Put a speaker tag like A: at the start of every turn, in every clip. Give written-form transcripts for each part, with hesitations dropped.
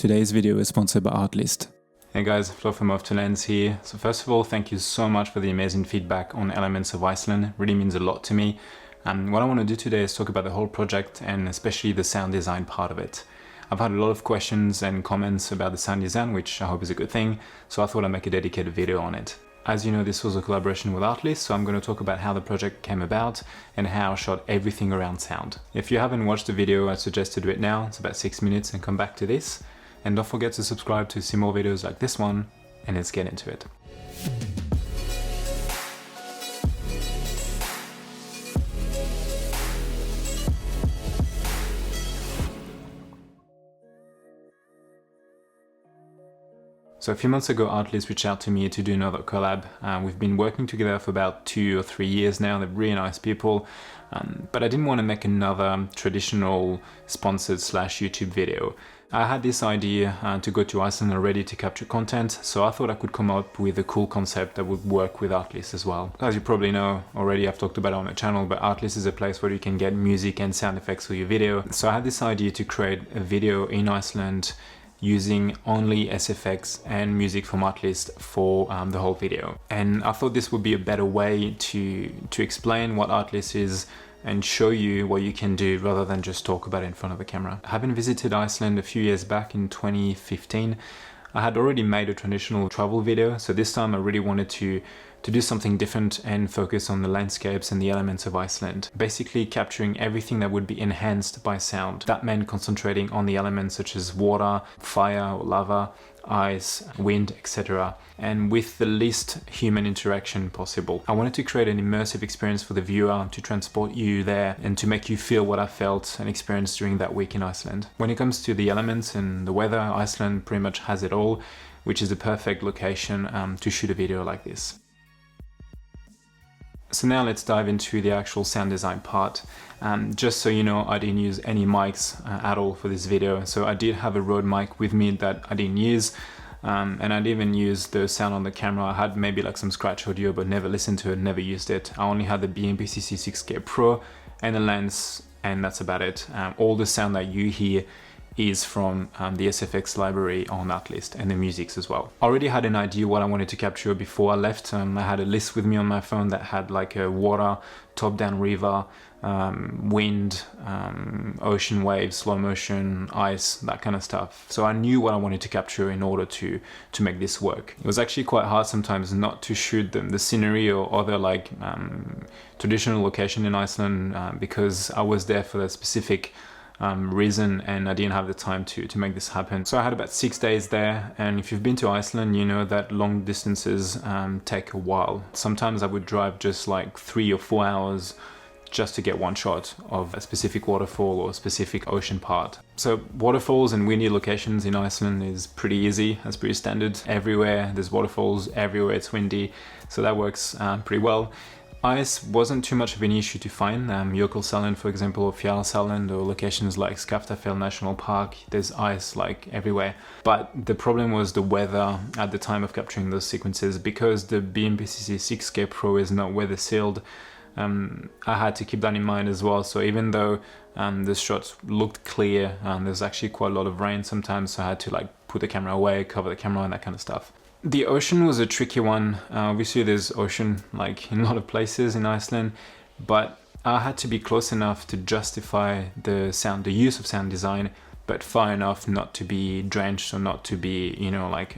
A: Today's video is sponsored by Artlist.
B: Hey guys, Flo from Off to Lens here. So first of all, thank you so much for the amazing feedback on Elements of Iceland. It really means a lot to me. And what I want to do today is talk about the whole project and especially the sound design part of it. I've had a lot of questions and comments about the sound design, which I hope is a good thing. So I thought I'd make a dedicated video on it. As you know, this was a collaboration with Artlist, so I'm going to talk about how the project came about and how I shot everything around sound. If you haven't watched the video, I suggest to do it now. It's about 6 minutes and come back to this. And don't forget to subscribe to see more videos like this one, and let's get into it. So a few months ago, Artlist reached out to me to do another collab. We've been working together for about 2 or 3 years now. They're really nice people, but I didn't want to make another traditional sponsored / YouTube video. I had this idea to go to Iceland already to capture content, so I thought I could come up with a cool concept that would work with Artlist as well. As you probably know already, I've talked about it on the channel, but Artlist is a place where you can get music and sound effects for your video. So I had this idea to create a video in Iceland using only SFX and music from Artlist for the whole video. And I thought this would be a better way to explain what Artlist is and show you what you can do rather than just talk about it in front of the camera. Having visited Iceland a few years back in 2015, I had already made a traditional travel video, so this time I really wanted to do something different and focus on the landscapes and the elements of Iceland. Basically capturing everything that would be enhanced by sound. That meant concentrating on the elements such as water, fire or lava, ice, wind, etc. and with the least human interaction possible. I wanted to create an immersive experience for the viewer to transport you there and to make you feel what I felt and experienced during that week in Iceland. When it comes to the elements and the weather, Iceland pretty much has it all, which is a perfect location to shoot a video like this. So now let's dive into the actual sound design part. Just so you know, I didn't use any mics at all for this video. So I did have a Rode mic with me that I didn't use. And I didn't even use the sound on the camera. I had maybe like some scratch audio, but never listened to it, never used it. I only had the BMPCC 6K Pro and the lens, and that's about it. All the sound that you hear is from the SFX library on Artlist and the musics as well. I already had an idea what I wanted to capture before I left. I had a list with me on my phone that had like a water, top-down river, wind, ocean waves, slow motion, ice, that kind of stuff. So I knew what I wanted to capture in order to make this work. It was actually quite hard sometimes not to shoot the scenery or other like traditional location in Iceland because I was there for that specific reason and I didn't have the time to make this happen. So I had about 6 days there, and if you've been to Iceland, you know that long distances take a while. Sometimes I would drive just like 3 or 4 hours just to get one shot of a specific waterfall or a specific ocean part. So waterfalls and windy locations in Iceland is pretty easy. That's pretty standard. Everywhere there's waterfalls, everywhere it's windy, so that works pretty well. Ice wasn't too much of an issue to find. Jökulsárlón, for example, or Fjallasárlón, or locations like Skaftafell National Park, there's ice like everywhere. But the problem was the weather at the time of capturing those sequences. Because the BMPCC 6K Pro is not weather sealed, I had to keep that in mind as well. So even though the shots looked clear, there's actually quite a lot of rain sometimes, so I had to like put the camera away, cover the camera and that kind of stuff. The ocean was a tricky one. Obviously there's ocean like in a lot of places in Iceland, but I had to be close enough to justify the use of sound design, but far enough not to be drenched or not to be, you know, like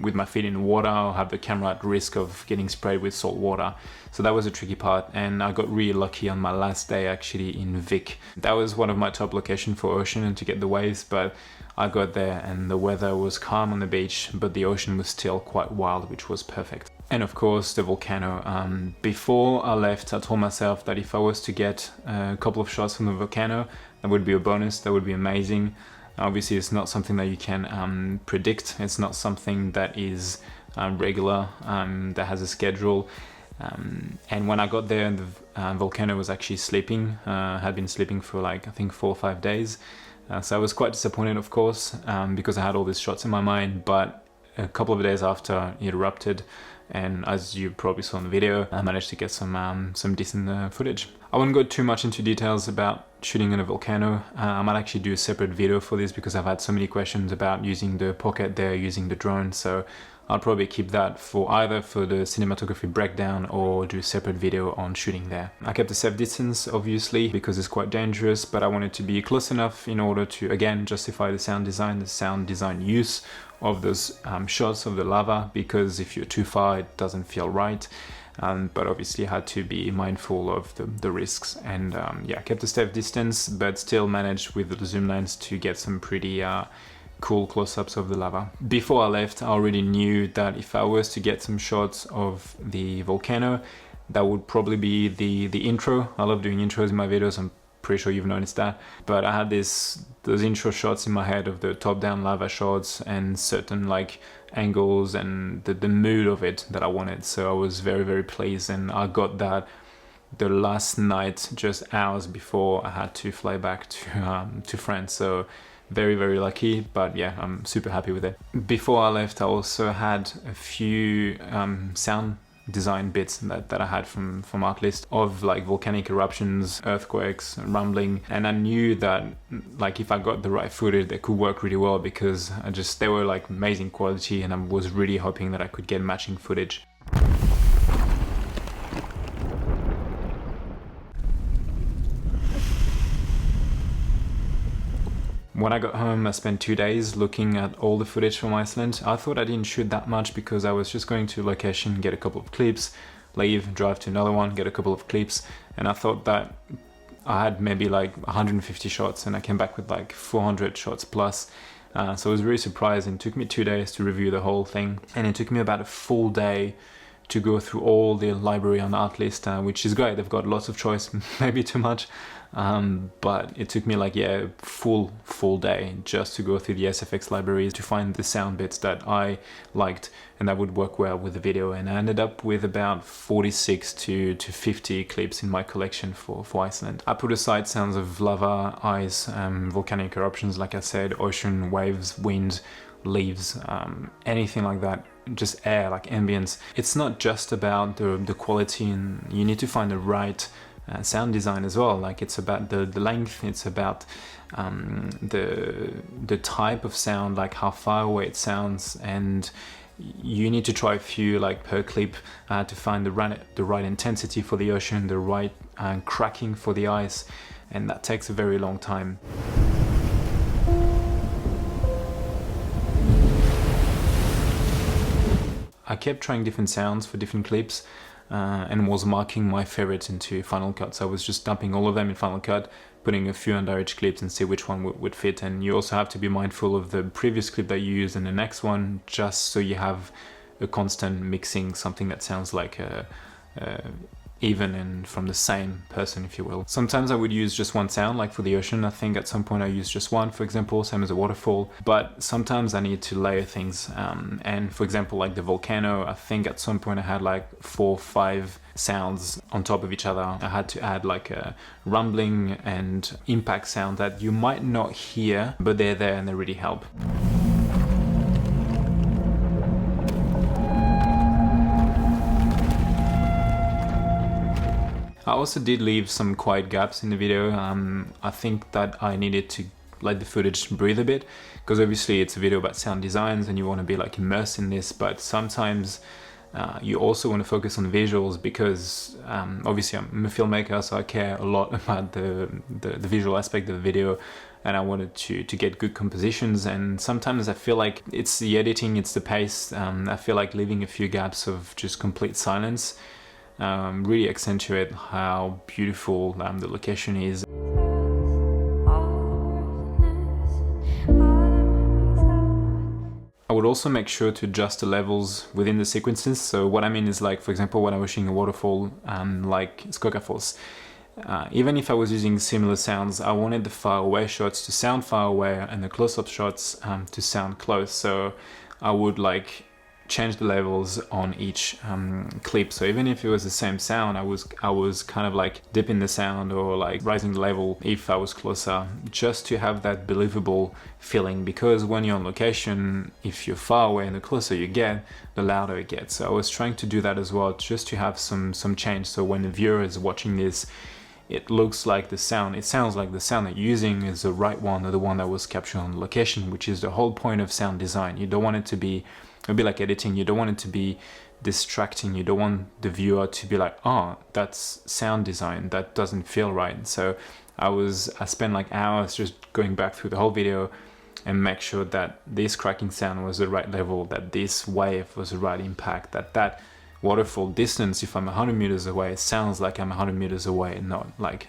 B: with my feet in water or have the camera at risk of getting sprayed with salt water. So that was a tricky part, and I got really lucky on my last day actually in Vik. That was one of my top locations for ocean and to get the waves, but I got there and the weather was calm on the beach, but the ocean was still quite wild, which was perfect. And of course the volcano. Before I left, I told myself that if I was to get a couple of shots from the volcano, that would be a bonus, that would be amazing. Obviously it's not something that you can predict, it's not something that is regular, that has a schedule. And when I got there, the volcano was actually sleeping, had been sleeping for like I think 4 or 5 days. So I was quite disappointed, of course, because I had all these shots in my mind, but a couple of days after it erupted, and as you probably saw in the video, I managed to get some decent footage. I won't go too much into details about shooting in a volcano. I might actually do a separate video for this because I've had so many questions about using the pocket there, using the drone. So I'll probably keep that for either for the cinematography breakdown or do a separate video on shooting there. I kept a safe distance, obviously, because it's quite dangerous, but I wanted to be close enough in order to, again, justify the sound design use of those shots of the lava, because if you're too far, it doesn't feel right. But obviously I had to be mindful of the risks, and yeah, kept a safe distance, but still managed with the zoom lens to get some pretty cool close-ups of the lava. Before I left, I already knew that if I was to get some shots of the volcano, that would probably be the intro. I love doing intros in my videos, I'm pretty sure you've noticed that. But I had those intro shots in my head of the top-down lava shots and certain like angles and the mood of it that I wanted. So I was very, very pleased, and I got that the last night, just hours before I had to fly back to France. So very, very lucky, but yeah, I'm super happy with it. Before I left, I also had a few sound design bits that I had from Artlist of like volcanic eruptions, earthquakes, rumbling, and I knew that like if I got the right footage, they could work really well because they were like amazing quality, and I was really hoping that I could get matching footage. When I got home, I spent 2 days looking at all the footage from Iceland. I thought I didn't shoot that much because I was just going to a location, get a couple of clips, leave, drive to another one, get a couple of clips, and I thought that I had maybe like 150 shots, and I came back with like 400 shots plus. So I was really surprised, and it took me 2 days to review the whole thing, and it took me about a full day to go through all the library on Artlist, which is great. They've got lots of choice, maybe too much, but it took me like full day just to go through the SFX libraries to find the sound bits that I liked and that would work well with the video. And I ended up with about 46 to 50 clips in my collection for Iceland. I put aside sounds of lava, ice, volcanic eruptions, like I said, ocean, waves, wind, leaves, anything like that, just air, like ambience. It's not just about the quality, and you need to find the right sound design as well. Like it's about the length, it's about the type of sound, like how far away it sounds, and you need to try a few like per clip to find the right intensity for the ocean, the right cracking for the ice, and that takes a very long time. I kept trying different sounds for different clips and was marking my favorites into Final Cut. So I was just dumping all of them in Final Cut, putting a few under each clips and see which one would fit. And you also have to be mindful of the previous clip that you use and the next one, just so you have a constant mixing, something that sounds like even and from the same person, if you will. Sometimes I would use just one sound, like for the ocean. I think at some point I used just one, for example, same as a waterfall, but sometimes I need to layer things. And for example, like the volcano, I think at some point I had like 4 or 5 sounds on top of each other. I had to add like a rumbling and impact sound that you might not hear, but they're there and they really help. I also did leave some quiet gaps in the video. I think that I needed to let the footage breathe a bit, because obviously it's a video about sound designs and you want to be like immersed in this, but sometimes you also want to focus on visuals, because obviously I'm a filmmaker, so I care a lot about the visual aspect of the video, and I wanted to get good compositions. And sometimes I feel like it's the editing, it's the pace. I feel like leaving a few gaps of just complete silence really accentuate how beautiful the location is. I would also make sure to adjust the levels within the sequences. So what I mean is, like, for example, when I was shooting a waterfall like Skogafoss, even if I was using similar sounds, I wanted the far away shots to sound far away and the close-up shots to sound close. So I would like change the levels on each clip. So even if it was the same sound, I was kind of like dipping the sound or like raising the level if I was closer, just to have that believable feeling. Because when you're on location, if you're far away and the closer you get, the louder it gets. So I was trying to do that as well, just to have some change. So when the viewer is watching this, it looks like the sound, it sounds like the sound that you're using is the right one, or the one that was captured on location, which is the whole point of sound design. You don't want it to be, it'll be like editing, you don't want it to be distracting. You don't want the viewer to be like, oh, that's sound design, that doesn't feel right. So I spent like hours just going back through the whole video and make sure that this cracking sound was the right level, that this wave was the right impact, that waterfall distance, if I'm 100 meters away, it sounds like I'm 100 meters away and not like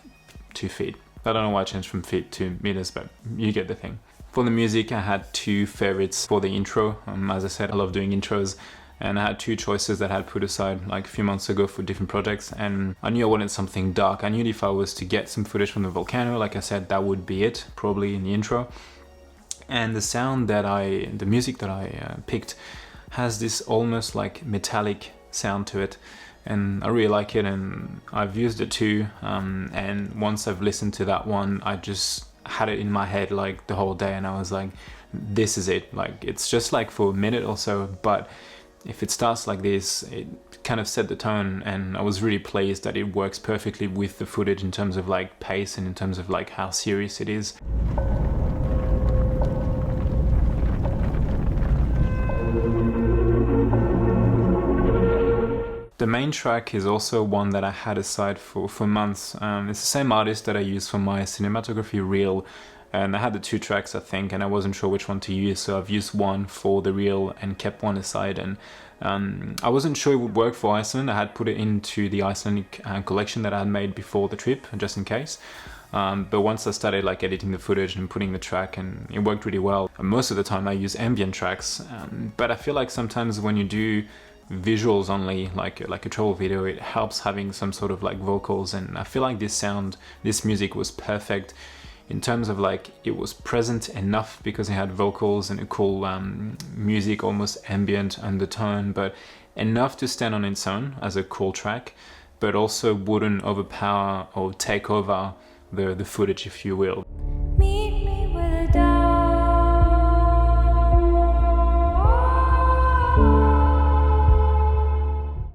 B: 2 feet. I don't know why I changed from feet to meters, but you get the thing. For the music, I had 2 favorites for the intro. As I said, I love doing intros, and I had 2 choices that I had put aside like a few months ago for different projects, and I knew I wanted something dark. I knew if I was to get some footage from the volcano, like I said, that would be it, probably in the intro. And the music that I picked has this almost like metallic sound to it, and I really like it, and I've used it too, and once I've listened to that one, I just had it in my head like the whole day, and I was like, this is it. Like, it's just like for a minute or so, but if it starts like this, it kind of set the tone, and I was really pleased that it works perfectly with the footage in terms of like pace and in terms of like how serious it is. The main track is also one that I had aside for months. It's the same artist that I use for my cinematography reel, and I had the 2 tracks, I think, and I wasn't sure which one to use, so I've used one for the reel and kept one aside. And I wasn't sure it would work for Iceland. I had put it into the Icelandic collection that I had made before the trip, just in case. But once I started like editing the footage and putting the track, and it worked really well. And most of the time I use ambient tracks, but I feel like sometimes when you do visuals only, like a travel video, it helps having some sort of like vocals, and I feel like this music was perfect in terms of like it was present enough because it had vocals and a cool music, almost ambient undertone, but enough to stand on its own as a cool track, but also wouldn't overpower or take over the footage, if you will.
C: Meet me with a dog.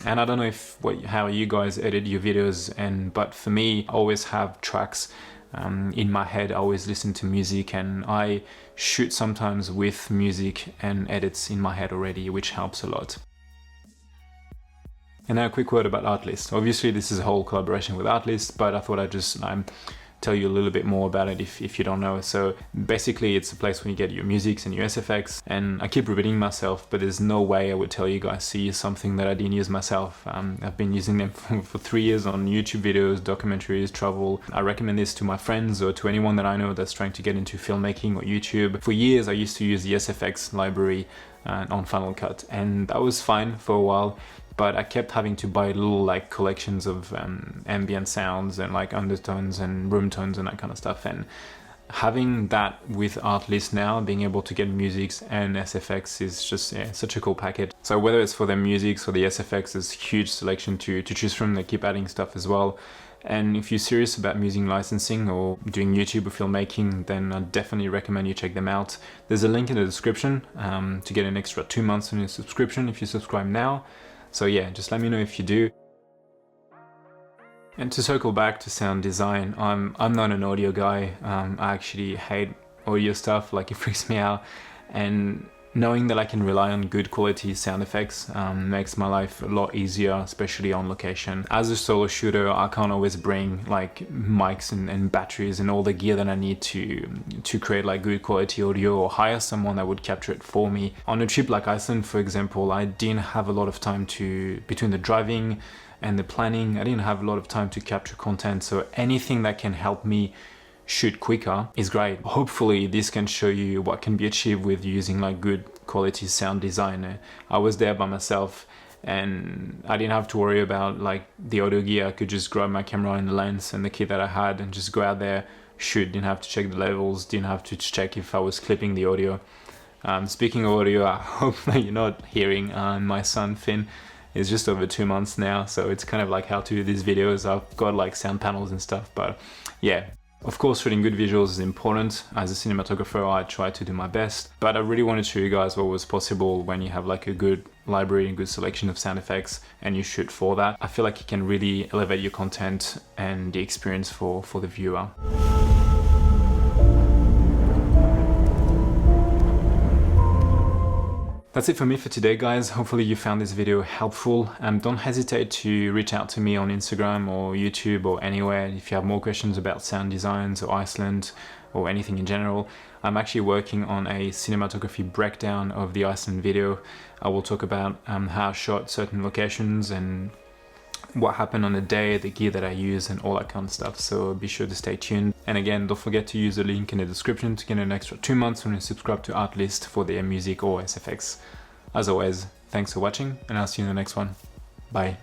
B: And I don't know how you guys edit your videos, but for me, I always have tracks in my head. I always listen to music, and I shoot sometimes with music and edits in my head already, which helps a lot. And now a quick word about Artlist. Obviously this is a whole collaboration with Artlist, but I thought I'd just tell you a little bit more about it if you don't know. So basically it's a place where you get your musics and your SFX, and I keep repeating myself, but there's no way I would tell you guys to use something that I didn't use myself. I've been using them for 3 years on YouTube videos, documentaries, travel. I recommend this to my friends or to anyone that I know that's trying to get into filmmaking or YouTube. For years I used to use the SFX library on Final Cut, and that was fine for a while, but I kept having to buy little like collections of ambient sounds and like undertones and room tones and that kind of stuff. And having that with Artlist now, being able to get musics and SFX is just such a cool package. So whether it's for the musics or the SFX, there's huge selection to choose from. They keep adding stuff as well. And if you're serious about music licensing or doing YouTube or filmmaking, then I definitely recommend you check them out. There's a link in the description to get an extra 2 months on your subscription if you subscribe now. So yeah, just let me know if you do. And to circle back to sound design, I'm not an audio guy. I actually hate audio stuff, like it freaks me out. And knowing that I can rely on good quality sound effects makes my life a lot easier, especially on location. As a solo shooter, I can't always bring like mics and batteries and all the gear that I need to create like good quality audio, or hire someone that would capture it for me. On a trip like Iceland, for example, I didn't have a lot of time between the driving and the planning, I didn't have a lot of time to capture content. So anything that can help me shoot quicker is great. Hopefully this can show you what can be achieved with using like good quality sound design. I was there by myself and I didn't have to worry about like the audio gear. I could just grab my camera and the lens and the kit that I had and just go out there, shoot. Didn't have to check the levels, didn't have to check if I was clipping the audio. Speaking of audio, I hope that you're not hearing my son Finn is just over 2 months now, so it's kind of like how to do these videos. I've got like sound panels and stuff, but yeah. Of course, shooting good visuals is important. As a cinematographer, I try to do my best, but I really wanted to show you guys what was possible when you have like a good library and good selection of sound effects and you shoot for that. I feel like it can really elevate your content and the experience for the viewer. That's it for me for today, guys. Hopefully you found this video helpful. Don't hesitate to reach out to me on Instagram or YouTube or anywhere if you have more questions about sound designs or Iceland or anything in general. I'm actually working on a cinematography breakdown of the Iceland video. I will talk about how I shot certain locations and what happened on the day, the gear that I use and all that kind of stuff, so be sure to stay tuned. And again, don't forget to use the link in the description to get an extra 2 months when you subscribe to Artlist for their music or SFX. As always, thanks for watching and I'll see you in the next one. Bye.